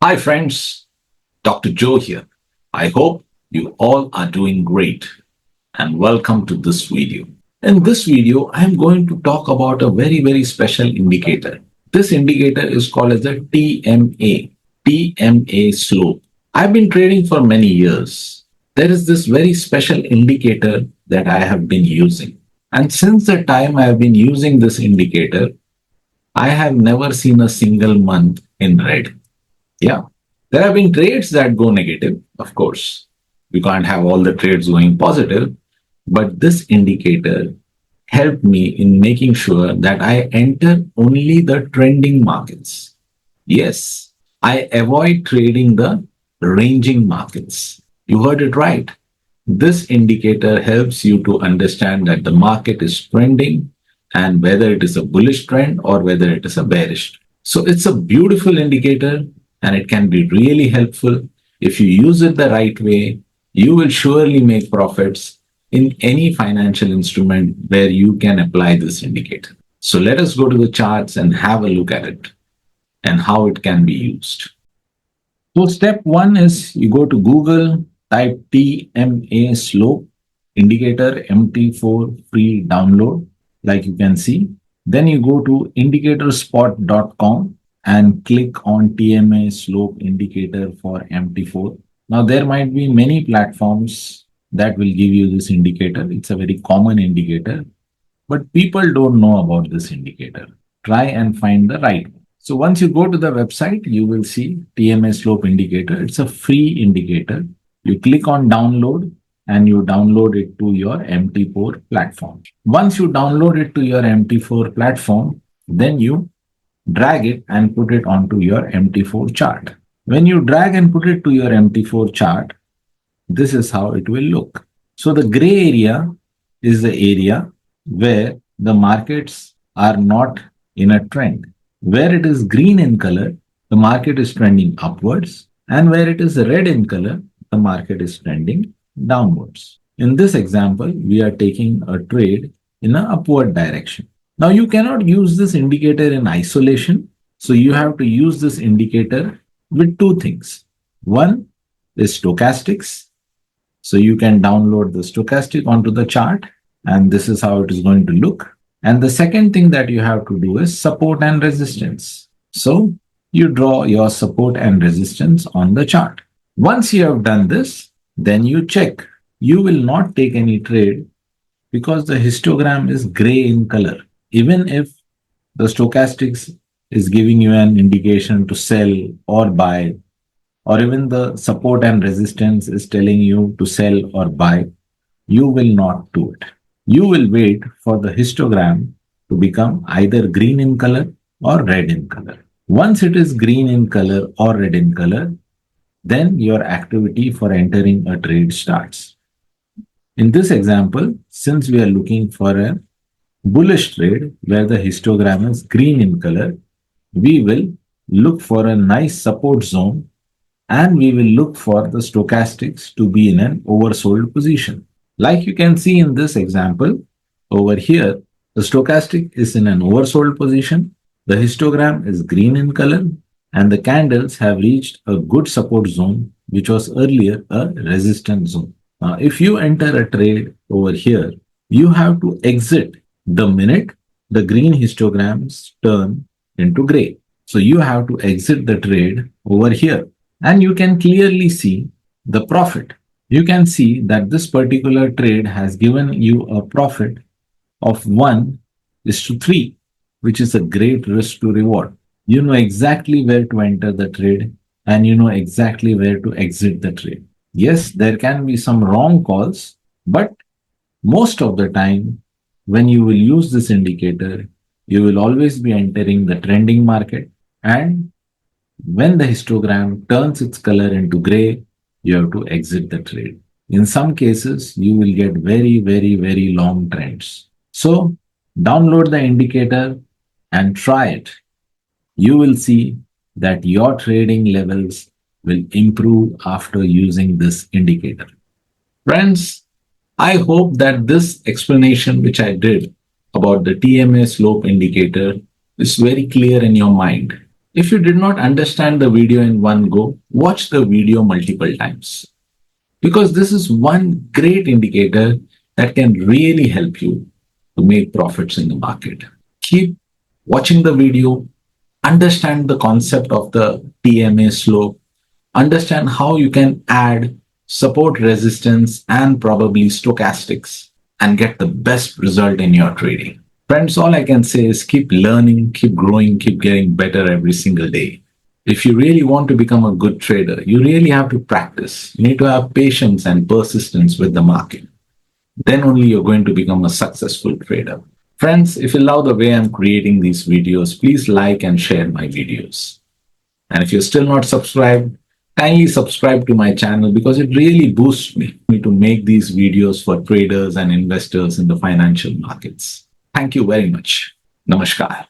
Hi, friends. Dr. Joe here. I hope you all are doing great and welcome to this video. In this video, I am going to talk about a very special indicator. This indicator is called as the TMA slope. I've been trading for many years. There is this very special indicator that I have been using. And since the time I have been using this indicator, I have never seen a single month in red. Yeah. There have been trades that go negative, of course. You can't have all the trades going positive, but this indicator helped me in making sure that I enter only the trending markets. Yes, I avoid trading the ranging markets. You heard it right. This indicator helps you to understand that the market is trending and whether it is a bullish trend or whether it is a bearish trend. So it's a beautiful indicator and it can be really helpful. If you use it the right way, you will surely make profits in any financial instrument where you can apply this indicator. So let us go to the charts and have a look at it and how it can be used. So step one is you go to Google, type TMA slope indicator MT4 free download, like you can see. Then you go to indicatorspot.com and click on TMA slope indicator for MT4. Now there might be many platforms that will give you this indicator. It's a very common indicator, but people don't know about this indicator. Try and find the right one. So once you go to the website, you will see TMA slope indicator. It's a free indicator. You click on download and you download it to your MT4 platform. Once you download it to your MT4 platform, then you drag it and put it onto your MT4 chart. When you drag and put it to your MT4 chart, this is how it will look. So the gray area is the area where the markets are not in a trend. Where it is green in color, the market is trending upwards, and where it is red in color, the market is trending downwards. In this example, we are taking a trade in an upward direction. Now, you cannot use this indicator in isolation, so you have to use this indicator with two things. One is stochastics. So you can download the stochastic onto the chart, and this is how it is going to look. And the second thing that you have to do is support and resistance. So you draw your support and resistance on the chart. Once you have done this, then you check. You will not take any trade because the histogram is gray in color. Even if the stochastics is giving you an indication to sell or buy, or even the support and resistance is telling you to sell or buy, you will not do it. You will wait for the histogram to become either green in color or red in color. Once it is green in color or red in color, then your activity for entering a trade starts. In this example, since we are looking for a bullish trade where the histogram is green in color, we will look for a nice support zone and we will look for the stochastics to be in an oversold position. Like you can see in this example, over here, the stochastic is in an oversold position, the histogram is green in color, and the candles have reached a good support zone, which was earlier a resistance zone. Now, if you enter a trade over here, you have to exit the minute the green histograms turn into gray. So you have to exit the trade over here, and you can clearly see the profit. You can see that this particular trade has given you a profit of 1:3, which is a great risk to reward. You know exactly where to enter the trade and you know exactly where to exit the trade. Yes, there can be some wrong calls, but most of the time, when you will use this indicator, you will always be entering the trending market. And when the histogram turns its color into gray, you have to exit the trade. In some cases, you will get very long trends. So download the indicator and try it. You will see that your trading levels will improve after using this indicator. Friends, I hope that this explanation which I did about the TMA slope indicator is very clear in your mind. If you did not understand the video in one go, watch the video multiple times because this is one great indicator that can really help you to make profits in the market. Keep watching the video, understand the concept of the TMA slope, understand how you can add support resistance and probably stochastics and get the best result in your trading. Friends, all I can say is keep learning, keep growing, keep getting better every single day. If you really want to become a good trader, you really have to practice. You need to have patience and persistence with the market. Then only you're going to become a successful trader. Friends, if you love the way I'm creating these videos, please like and share my videos. And if you're still not subscribed, kindly subscribe to my channel because it really boosts me to make these videos for traders and investors in the financial markets. Thank you very much. Namaskar.